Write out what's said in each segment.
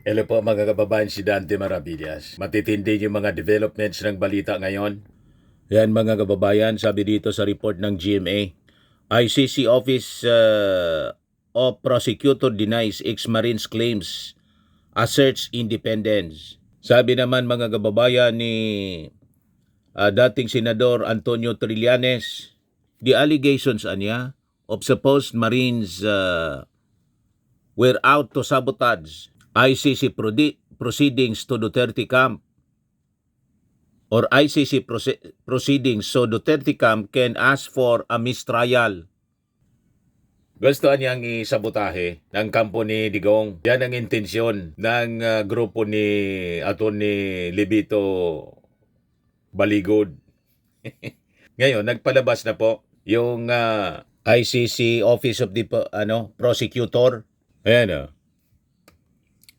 Hello po mga kababayan, si Dante Maravillas. Matitindi yung mga developments ng balita ngayon. Yan mga kababayan, sabi dito sa report ng GMA. ICC Office of Prosecutor denies ex-Marines claims, asserts independence. Sabi naman mga kababayan ni dating Senador Antonio Trillanes, the allegations anya of supposed Marines were out to sabotage ICC proceedings to Duterte camp or ICC proceedings so Duterte camp can ask for a mistrial. Gusto niyang isabotahe ng kampo ni Digong. Yan ang intensyon ng grupo ni Atty. Libito Baligod. Ngayon, nagpalabas na po yung ICC Office of the Prosecutor. Ayan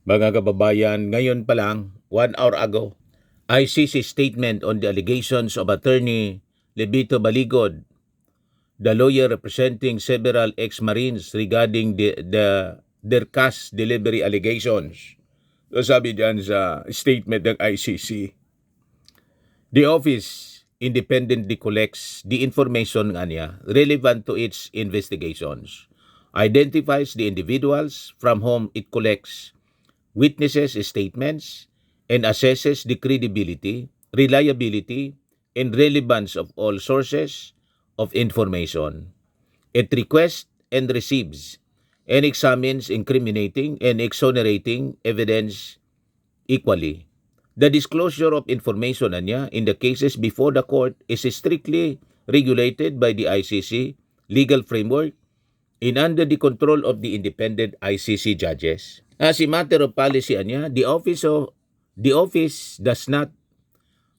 mga kababayan, ngayon pa lang, 1 hour ago, ICC statement on the allegations of Attorney Libito Baligod, the lawyer representing several ex-Marines regarding their cash delivery allegations. So sabi dyan sa statement ng ICC, the office independently collects the information relevant to its investigations, identifies the individuals from whom it collects witnesses' statements, and assesses the credibility, reliability, and relevance of all sources of information. It requests and receives and examines incriminating and exonerating evidence equally. The disclosure of information in the cases before the court is strictly regulated by the ICC legal framework and under the control of the independent ICC judges. As a matter of policy the office does not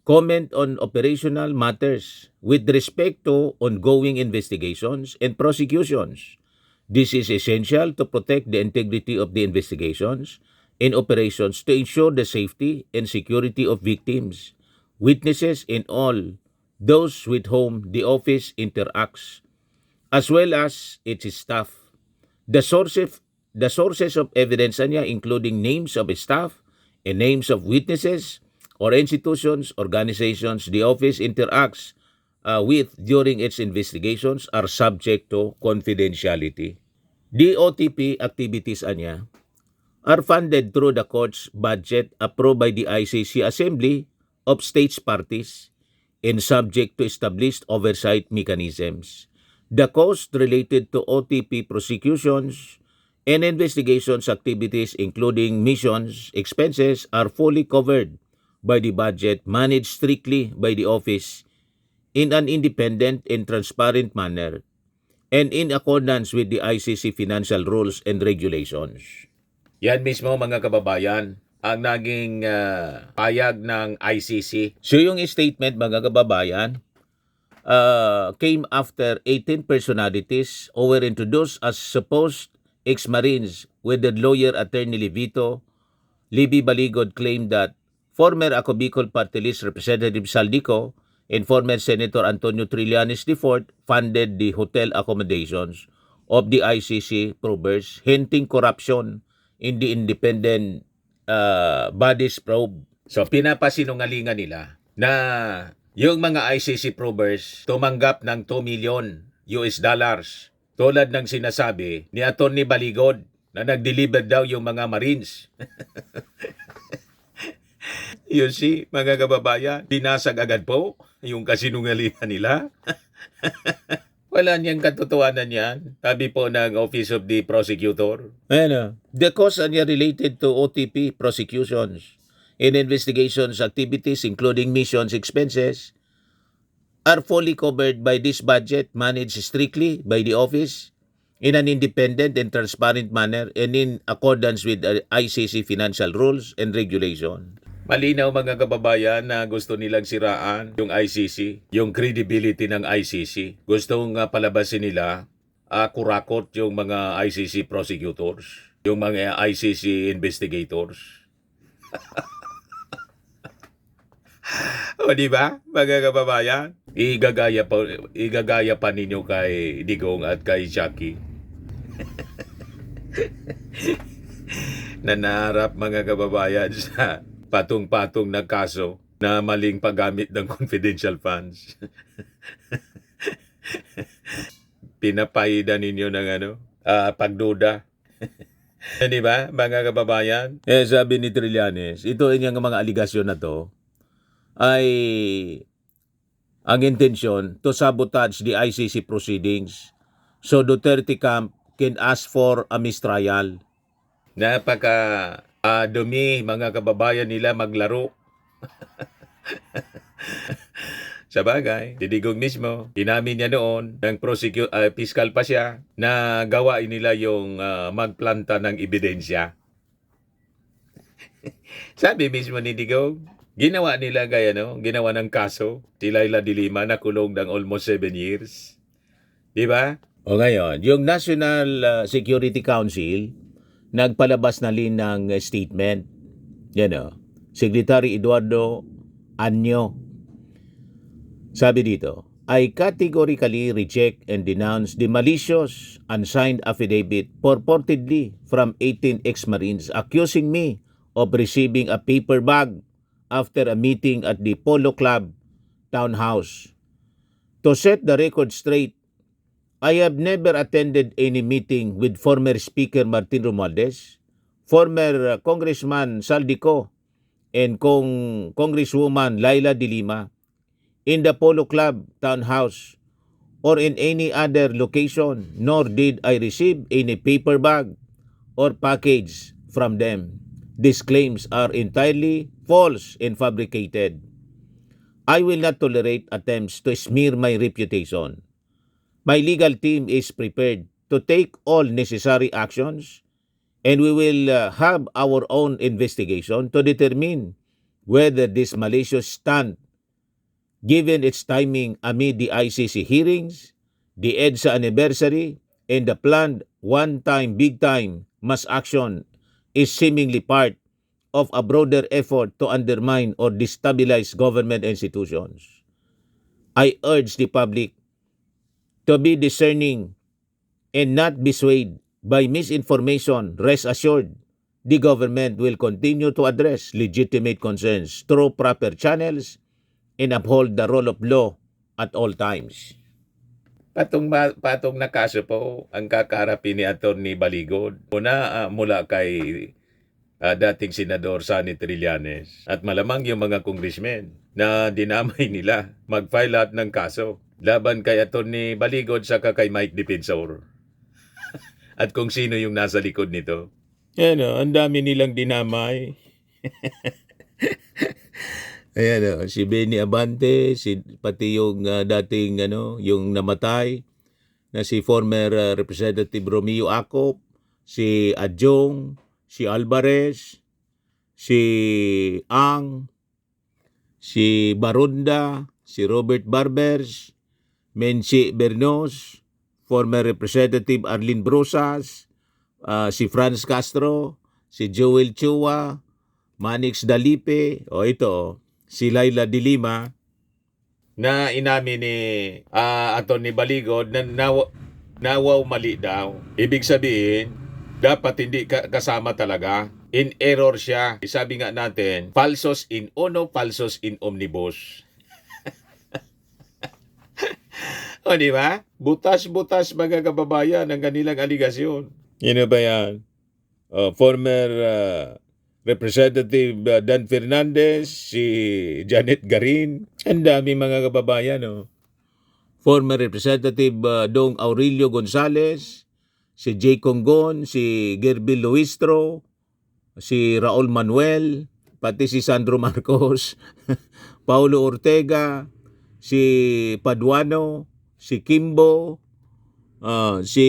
comment on operational matters with respect to ongoing investigations and prosecutions. This is essential to protect the integrity of the investigations and operations to ensure the safety and security of victims, witnesses, and all those with whom the office interacts, as well as its staff. The sources of evidence including names of staff and names of witnesses or institutions, organizations the office interacts with during its investigations are subject to confidentiality. The OTP activities are funded through the court's budget approved by the ICC Assembly of States Parties and subject to established oversight mechanisms. The cost related to OTP prosecutions and investigations activities including missions expenses are fully covered by the budget managed strictly by the office in an independent and transparent manner and in accordance with the ICC financial rules and regulations. Yan mismo mga kababayan ang naging payag ng ICC. So yung statement mga kababayan came after 18 personalities who were introduced as supposed ex-Marines with the lawyer Attorney Libby Baligod claimed that former Ako Bicol Party List Representative Saldico and former Senator Antonio Trillanes IV funded the hotel accommodations of the ICC probers, hinting corruption in the independent body's probe. So pinapasinungalingan nila na yung mga ICC probers tumanggap ng 2 million US dollars tulad ng sinasabi ni Atty. Baligod na nag-deliver daw yung mga Marines. You see, mga kababayan, binasag agad po yung kasinungalingan nila. Wala niyang katotohanan yan. Sabi po ng Office of the Prosecutor. The costs related to OTP prosecutions and investigations activities including missions expenses are fully covered by this budget managed strictly by the office in an independent and transparent manner and in accordance with the ICC financial rules and regulation. Malinaw mga kababayan na gusto nilang siraan yung ICC, yung credibility ng ICC. Gustong palabasin nila kurakot yung mga ICC prosecutors, yung mga ICC investigators. O di ba, mga kababayan? Igagaya pa ninyo kay Digong at kay Jackie. na naharap mga kababayan sa patong-patong na kaso na maling paggamit ng confidential funds. Pinapahida ninyo ng pagduda. Di ba, mga kababayan? Sabi ni Trillanes, ito yung mga aligasyon na to ay ang intensyon to sabotage the ICC proceedings so Duterte camp can ask for a mistrial. Napaka dumi mga kababayan nila maglaro. Sa bagay, si Digong mismo, inamin niya noon, ng fiscal pa siya, na gawain nila yung magplanta ng ebidensya. Sabi mismo ni Digong, ginawa nila ginawa ng kaso, si Laila de Lima na kulong ng almost 7 years. Di ba? O ngayon, yung National Security Council, nagpalabas na rin ng statement. Secretary Eduardo Anyo. Sabi dito, I categorically reject and denounce the malicious unsigned affidavit purportedly from 18 ex-Marines accusing me of receiving a paper bag after a meeting at the Polo Club Townhouse. To set the record straight, I have never attended any meeting with former Speaker Martin Romualdez, former Congressman Saldico, and Congresswoman Laila de Lima in the Polo Club Townhouse or in any other location, nor did I receive any paper bag or package from them. These claims are entirely false and fabricated. I will not tolerate attempts to smear my reputation. My legal team is prepared to take all necessary actions, and we will have our own investigation to determine whether this malicious stunt, given its timing amid the ICC hearings, the EDSA anniversary, and the planned one-time big-time mass action, is seemingly part of a broader effort to undermine or destabilize government institutions. I urge the public to be discerning and not be swayed by misinformation. Rest assured, the government will continue to address legitimate concerns through proper channels and uphold the rule of law at all times. Patong na kaso po ang kakarapin ni Atty. Baligod. Una mula kay dating Senador Sonny Trillanes at malamang yung mga congressmen na dinamay nila mag-file lahat ng kaso laban kay Atty. Baligod sa kay Mike Defensor. At kung sino yung nasa likod nito. Ang dami nilang dinamay. Ayan, si Benny Abante, pati yung dating yung namatay na si former Representative Romeo Acop, si Adjong, si Alvarez, si Ang, si Barunda, si Robert Barbers, Menchi Bernos, former Representative Arlene Brosas, si Franz Castro, si Joel Chua, Manix Dalipe, ito, si Laila de Lima, na inamin ni Atty. Baligod na nawaw mali daw. Ibig sabihin, dapat hindi kasama talaga. In error siya. Sabi nga natin, falsos in uno, falsos in omnibus. O di ba? Butas-butas mga kababayan ang kanilang aligasyon. Yun ba yan? Former Representative Dan Fernandez, si Janet Garin, ang dami mga kababayan. Former Representative Dong Aurelio Gonzales, si Jay Congon, si Gerbil Luistro, si Raul Manuel, pati si Sandro Marcos, Paulo Ortega, si Paduano, si Kimbo, si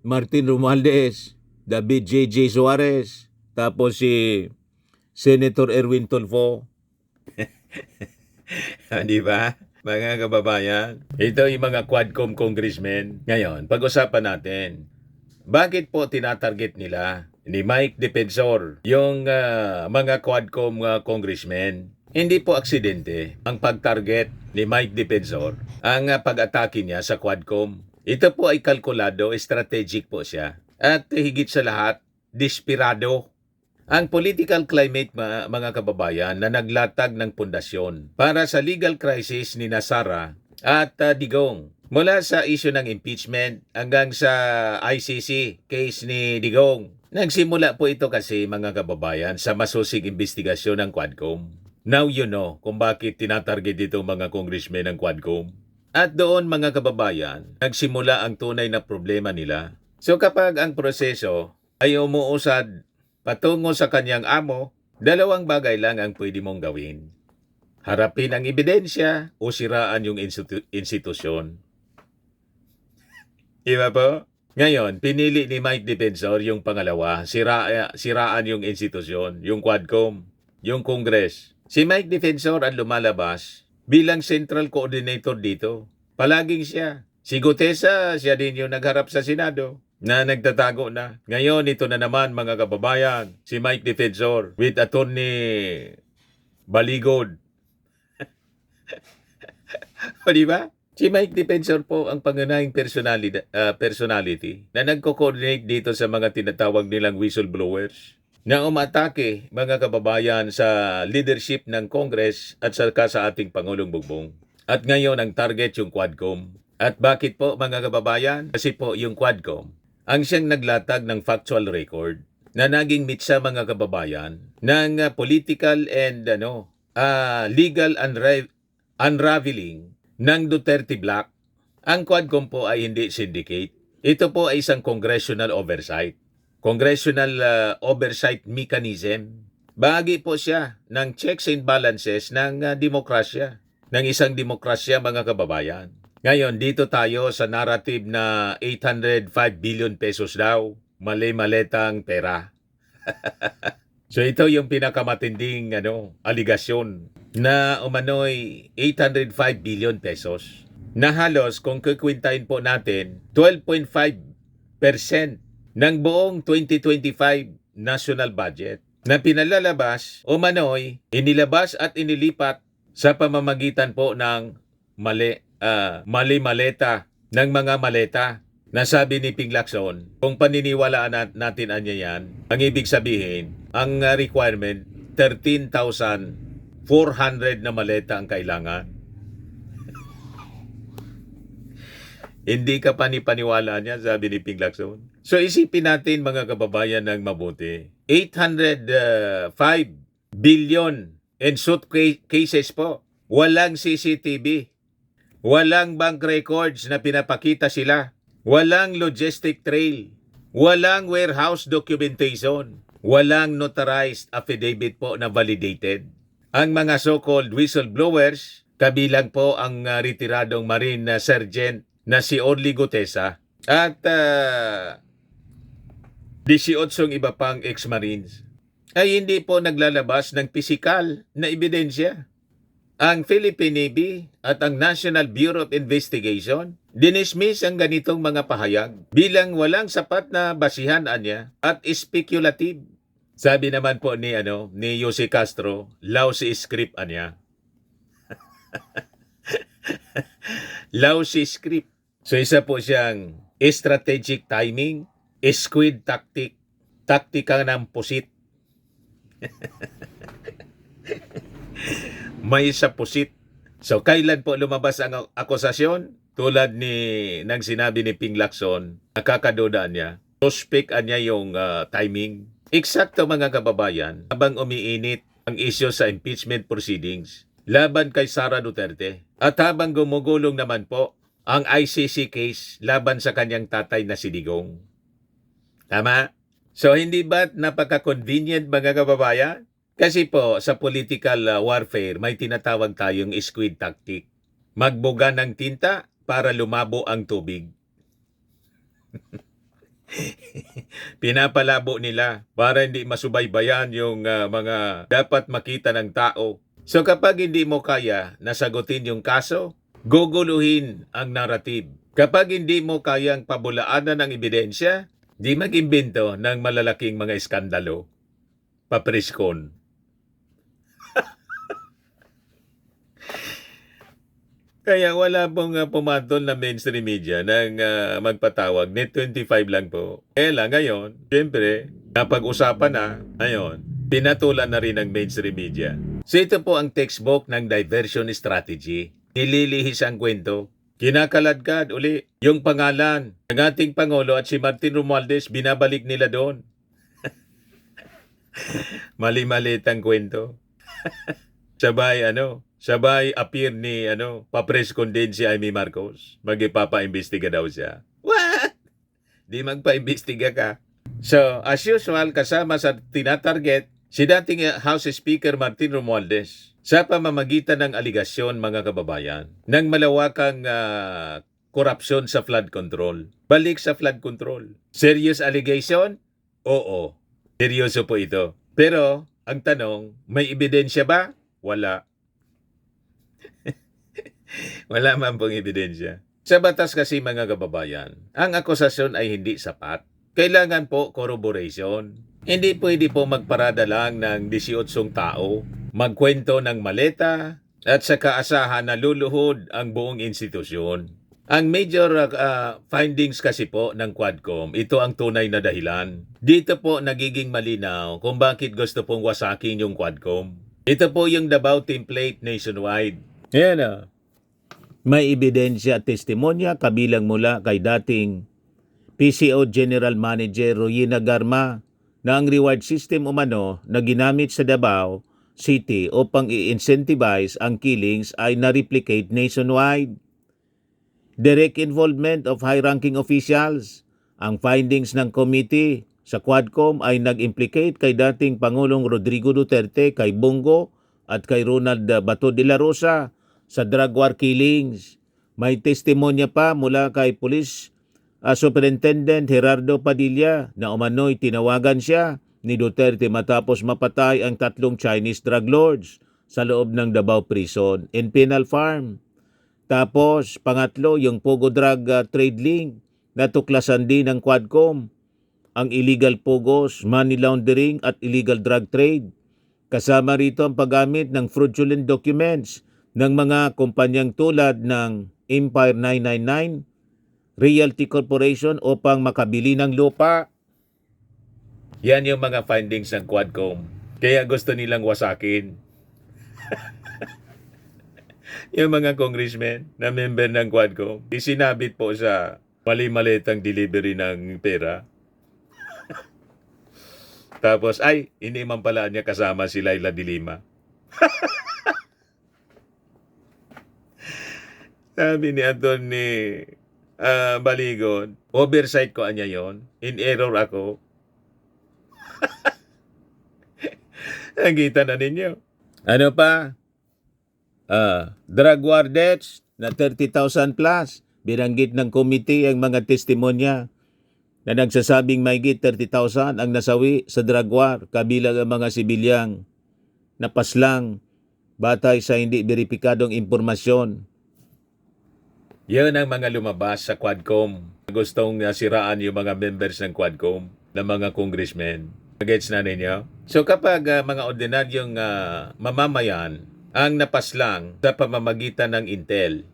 Martin Romualdez, David J.J. Suarez, tapos si Senator Erwin Tulfo. Di ba? Mga kababayan, ito yung mga Quadcom congressmen. Ngayon, pag-usapan natin, bakit po tinatarget nila ni Mike Defensor yung mga Quadcom congressmen? Hindi po aksidente ang pag-target ni Mike Defensor, ang pag-atake niya sa Quadcom. Ito po ay kalkulado, strategic po siya. At higit sa lahat, desperado. ang political climate mga kababayan na naglatag ng pundasyon para sa legal crisis ni Sara at Digong. Mula sa issue ng impeachment hanggang sa ICC case ni Digong. Nagsimula po ito kasi mga kababayan sa masusig investigasyon ng Quadcom. Now you know kung bakit tinatarget dito mga congressmen ng Quadcom. At doon mga kababayan, nagsimula ang tunay na problema nila. So kapag ang proseso ay umuusad patungo sa kanyang amo, dalawang bagay lang ang pwede mong gawin. Harapin ang ebidensya o siraan yung institusyon. Iba po? Ngayon, pinili ni Mike Defensor yung pangalawa, siraan yung institusyon, yung Quadcom, yung Congress. Si Mike Defensor ang lumalabas bilang central coordinator dito. Palaging siya. Si Gutesa, siya din yung nagharap sa Senado na nagtatago na. Ngayon, ito na naman mga kababayan, si Mike Defensor with Attorney Baligod. O diba? Si Mike Defensor po ang pangunahing personality na nagko-coordinate dito sa mga tinatawag nilang whistleblowers na umatake mga kababayan sa leadership ng Congress at saka sa ating Pangulong Bongbong. At ngayon ang target yung Quadcom. At bakit po mga kababayan? Kasi po yung Quadcom ang siyang naglatag ng factual record na naging mitsa mga kababayan ng political and legal unraveling ng Duterte Black. Ang Quadcom po ay hindi syndicate. Ito po ay isang congressional oversight. Congressional oversight mechanism. Bahagi po siya ng checks and balances ng demokrasya. Ng isang demokrasya mga kababayan. Ngayon, dito tayo sa narrative na 805 billion pesos daw. Mali-maletang pera. So ito yung pinakamatinding aligasyon na umano'y 805 billion pesos. Na halos kung kukwintahin po natin, 12.5% ng buong 2025 national budget na pinalalabas umano'y inilabas at inilipat sa pamamagitan po ng mali-maleta ng mga maleta. Nasabi ni Ping Lacson, kung paniniwalaan natin yan, ang ibig sabihin, ang requirement, 13,400 na maleta ang kailangan. Hindi ka panipaniwala niya, sabi ni Ping Lacson. So isipin natin mga kababayan ng mabuti. 805 billion in suit cases po. Walang CCTV. Walang bank records na pinapakita sila. Walang logistic trail. Walang warehouse documentation. Walang notarized affidavit po na validated. Ang mga so-called whistleblowers, kabilang po ang retiradong Marine Sergeant na si Orly Gutesa at 18 iba pang ex-Marines ay hindi po naglalabas ng pisikal na ebidensya. Ang Philippine Navy at ang National Bureau of Investigation dinismiss ang ganitong mga pahayag bilang walang sapat na basihan niya at speculative. Sabi naman po ni Jose Castro, lousy script niya. Lousy script. So isa po siyang strategic timing, squid tactic, taktika ng pusit. May sa pusit. So kailan po lumabas ang akusasyon? Tulad ng sinabi ni Ping Lacson, nakakaduda niya. Suspect niya yung timing. Eksakto mga kababayan, habang umiinit ang isyu sa impeachment proceedings laban kay Sara Duterte at habang gumugulong naman po ang ICC case laban sa kanyang tatay na si Digong. Tama? So hindi ba napaka-convenient mga kababayan? Kasi po sa political warfare may tinatawag tayong squid tactic. Magbuga ng tinta para lumabo ang tubig. Pinapalabo nila para hindi masubaybayan yung mga dapat makita ng tao. So kapag hindi mo kaya nasagutin yung kaso, guguluhin ang narrative. Kapag hindi mo kayang pabulaanan ng ebidensya, di mag-imbento ng malalaking mga iskandalo. Papriskon. Kaya wala pong pumatol na mainstream media ng magpatawag. Net 25 lang po. Kaya lang ngayon, siyempre, napag-usapan na, ngayon, pinatulan na rin ng mainstream media. So ito po ang textbook ng diversion strategy. Nililihis ang kwento. Kinakaladkad uli yung pangalan ng ating Pangulo at si Martin Romualdez, binabalik nila doon. Mali-malit ang kwento. Sabay appear ni pa-press con din si Amy Marcos. Magipapa-imbestiga daw siya. What? Di magpa-imbestiga ka. So, as usual, kasama sa tinatarget si dating House Speaker Martin Romualdez sa pamamagitan ng aligasyon, mga kababayan, ng malawakang korupsyon sa flood control. Balik sa flood control. Serious allegation? Oo. Seryoso po ito. Pero, ang tanong, may ebidensya ba? Wala. Wala man pong ebidensya. Sa batas kasi, mga kababayan, ang akusasyon ay hindi sapat. Kailangan po corroboration. Hindi pwede po magparada lang ng 18 tao, magkwento ng maleta, at sa kaasahan na luluhod ang buong institusyon. Ang major findings kasi po ng Quadcom, ito ang tunay na dahilan. Dito po nagiging malinaw kung bakit gusto pong wasakin yung Quadcom. Ito po yung Davao template nationwide. Yan May ebidensya at testimonya kabilang mula kay dating PCO General Manager Royina Garma na ang reward system umano na ginamit sa Davao City upang i-incentivize ang killings ay na-replicate nationwide. Direct involvement of high-ranking officials. Ang findings ng committee sa Quadcom ay nag-implicate kay dating Pangulong Rodrigo Duterte, kay Bongo at kay Ronald Bato de la Rosa sa drug war killings. May testimonya pa mula kay Police Superintendent Gerardo Padilla na umano'y tinawagan siya ni Duterte matapos mapatay ang 3 Chinese drug lords sa loob ng Davao Prison in Penal Farm. Tapos, pangatlo, yung Pogo Drug Trade Link, natuklasan din ng Quadcom ang illegal pogos, money laundering at illegal drug trade. Kasama rito ang paggamit ng fraudulent documents ng mga kumpanyang tulad ng Empire 999, Realty Corporation upang makabili ng lupa. Yan yung mga findings ng Quadcom. Kaya gusto nilang wasakin. Yung mga congressmen na member ng Quadcom, isinabit po sa mali-malitang delivery ng pera. Tapos, hindi man pala niya kasama si Laila de Lima. Sabi ni Atty. Baligon, oversight ko anya yon, in error ako. Nakita na ninyo. Ano pa? Drug war deaths na 30,000 plus. Binanggit ng committee ang mga testimonya na nagsasabing mahigit 30,000 ang nasawi sa drug war, kabilang ang mga sibilyang napaslang batay sa hindi beripikadong impormasyon. Yan ang mga lumabas sa Quadcom. Gustong siraan yung mga members ng Quadcom, ng mga congressmen. Gets na ninyo? So kapag mga ordinaryong mamamayan ang napaslang sa pamamagitan ng intel,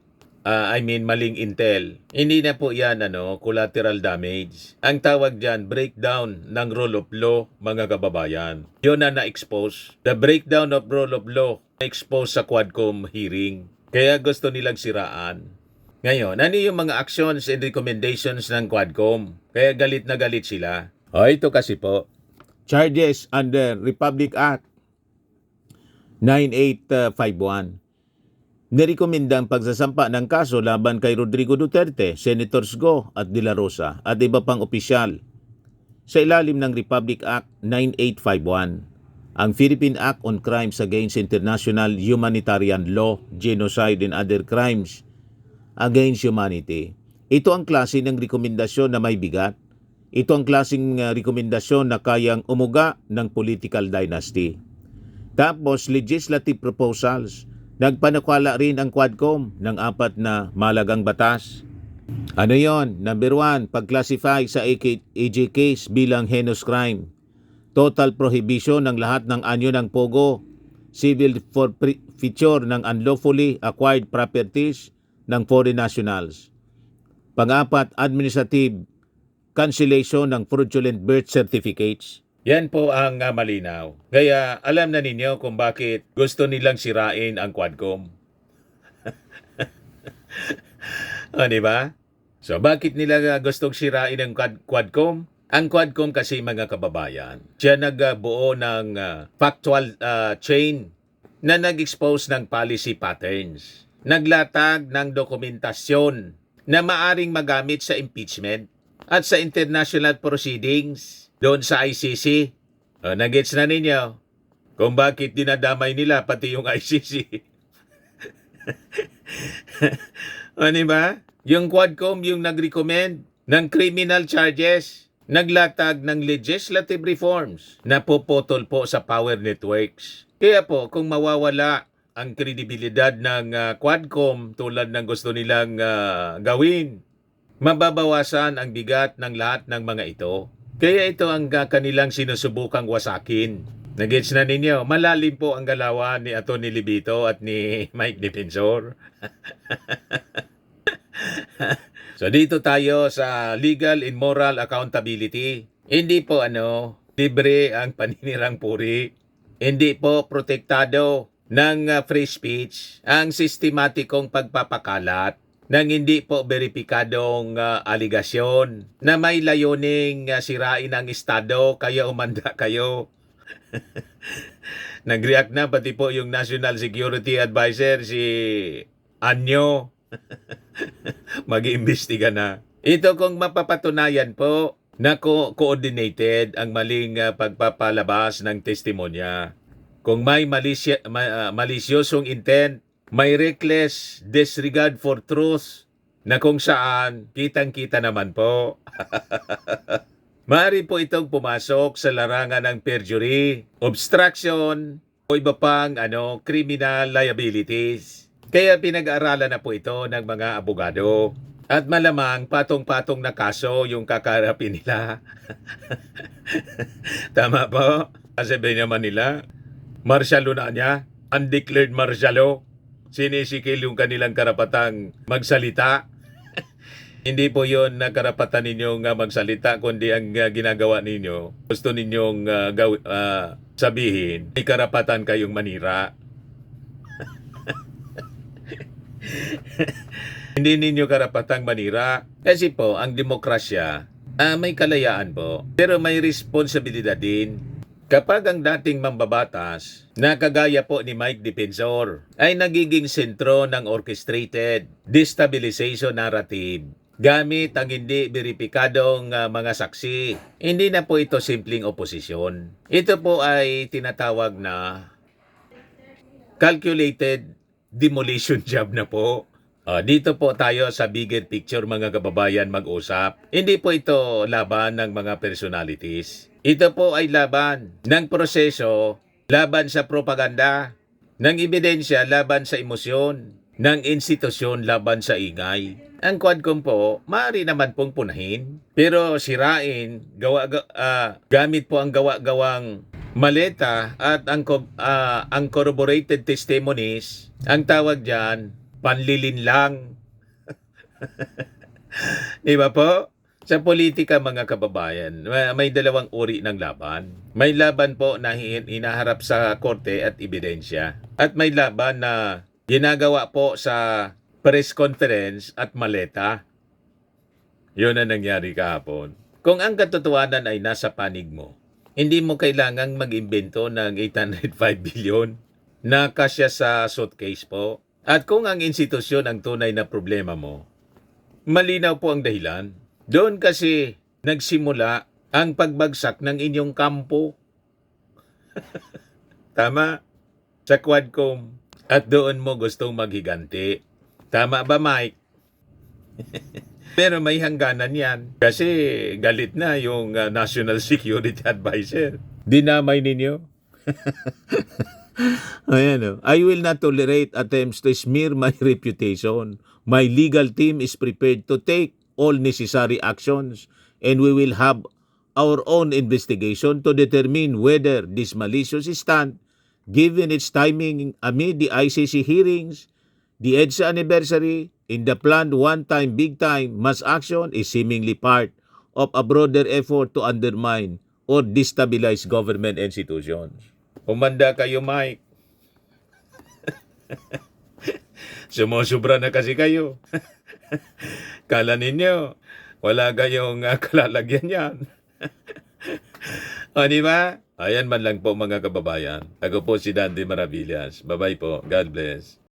maling intel, hindi na po yan collateral damage. Ang tawag dyan, breakdown ng rule of law, mga kababayan. Yun na na-expose. The breakdown of rule of law na-expose sa Quadcom hearing. Kaya gusto nilang siraan. Ngayon, ano yung mga actions and recommendations ng Quadcom? Kaya galit na galit sila. Ito kasi po. Charges under Republic Act 9851. Nirekomenda ang pagsasampa ng kaso laban kay Rodrigo Duterte, Senators Go at De La Rosa at iba pang opisyal sa ilalim ng Republic Act 9851, ang Philippine Act on Crimes Against International Humanitarian Law, Genocide and Other Crimes Against Humanity. Ito ang klase ng rekomendasyon na may bigat. Ito ang klaseng rekomendasyon na kayang umuga ng political dynasty. Tapos, legislative proposals. Nagpanukala rin ang Quadcom ng 4 na malagang batas. Ano yon? Number 1, pag-classify sa AJ case bilang heinous crime. Total prohibition ng lahat ng anyo ng pogo. Civil forfeiture ng unlawfully acquired properties ng foreign nationals. Pang-apat, administrative cancellation ng fraudulent birth certificates. Yan po ang malinaw. Kaya alam na ninyo kung bakit gusto nilang sirain ang Quadcom. O, di ba? So, bakit nila gustong sirain ang Quadcom? Ang Quadcom kasi, mga kababayan, siya nagbuo ng factual chain na nag-expose ng policy patterns. Naglatag ng dokumentasyon na maaring magamit sa impeachment at sa international proceedings doon sa ICC. O, nagets na ninyo kung bakit dinadamay nila pati yung ICC. O, diba? Yung Quadcom yung nag-recommend ng criminal charges, naglatag ng legislative reforms na puputol po sa power networks. Kaya po, kung mawawala ang kredibilidad ng Quadcom tulad ng gusto nilang gawin, mababawasan ang bigat ng lahat ng mga ito. Kaya ito ang kanilang sinusubukang wasakin. Nagets na ninyo, malalim po ang galawan ni Atty. Libito at ni Mike Defensor. So dito tayo sa legal and moral accountability. Hindi po libre ang paninirang puri. Hindi po protektado ng free speech ang sistematikong pagpapakalat ng hindi po beripikadong aligasyon na may layuning sirain ang Estado kaya umanda kayo. Nag-react na pati po yung National Security Advisor si Anyo. Mag-iimbestiga na. Ito kung mapapatunayan po na coordinated ang maling pagpapalabas ng testimonya. Kung may malisyosong intent, may reckless disregard for truth na kung saan kitang-kita naman po. Maaari po itong pumasok sa larangan ng perjury, obstruction, o iba pang criminal liabilities. Kaya pinag-aaralan na po ito ng mga abogado. At malamang patong-patong na kaso yung kakarapin nila. Tama po? Kasi naman nila, martial law na niya, undeclared martial law. Sinisikil yung kanilang karapatang magsalita. Hindi po yun na karapatan ninyong magsalita, kundi ang ginagawa ninyo, gusto ninyong sabihin, may karapatan kayong manira. Hindi ninyo karapatang manira. Kasi po, ang demokrasya, may kalayaan po, pero may responsibilidad din. Kapag ang dating mambabatas, na kagaya po ni Mike Defensor, ay nagiging sentro ng orchestrated destabilization narrative, gamit ang hindi beripikadong mga saksi, hindi na po ito simpleng oposisyon. Ito po ay tinatawag na calculated demolition job na po. Dito po tayo sa bigger picture, mga kababayan, mag-usap. Hindi po ito laban ng mga personalities. Ito po ay laban ng proseso, laban sa propaganda, ng ebidensya, laban sa emosyon, ng institusyon, laban sa ingay. Ang Quadcom po, maaari naman pong punahin, pero sirain, gamit po ang gawa-gawang maleta at ang corroborated testimonies, ang tawag dyan, panlilin lang. Di ba po? Sa politika, mga kababayan, may dalawang uri ng laban. May laban po na hinaharap sa korte at ebidensya. At may laban na ginagawa po sa press conference at maleta. Yun ang nangyari kahapon. Kung ang katotohanan ay nasa panig mo, hindi mo kailangang mag-imbento ng 805 billion na kasya sa suitcase po. At kung ang institusyon ang tunay na problema mo, malinaw po ang dahilan. Doon kasi nagsimula ang pagbagsak ng inyong kampo. Tama? Sa Quadcom. At doon mo gustong maghiganti. Tama ba, Mike? Pero may hangganan yan. Kasi galit na yung National Security Advisor. Dinamay ninyo. Ayan, I will not tolerate attempts to smear my reputation. My legal team is prepared to take all necessary actions and we will have our own investigation to determine whether this malicious stunt, given its timing amid the ICC hearings, the EDSA anniversary, in the planned one-time big-time mass action is seemingly part of a broader effort to undermine or destabilize government institutions. Humanda kayo, Mike. Sumusobra na kasi kayo. Kala ninyo, wala kayong kalalagyan yan. O, di ba? Ayan man lang po mga kababayan. Ako po si Dandy Maravillas. Bye-bye po. God bless.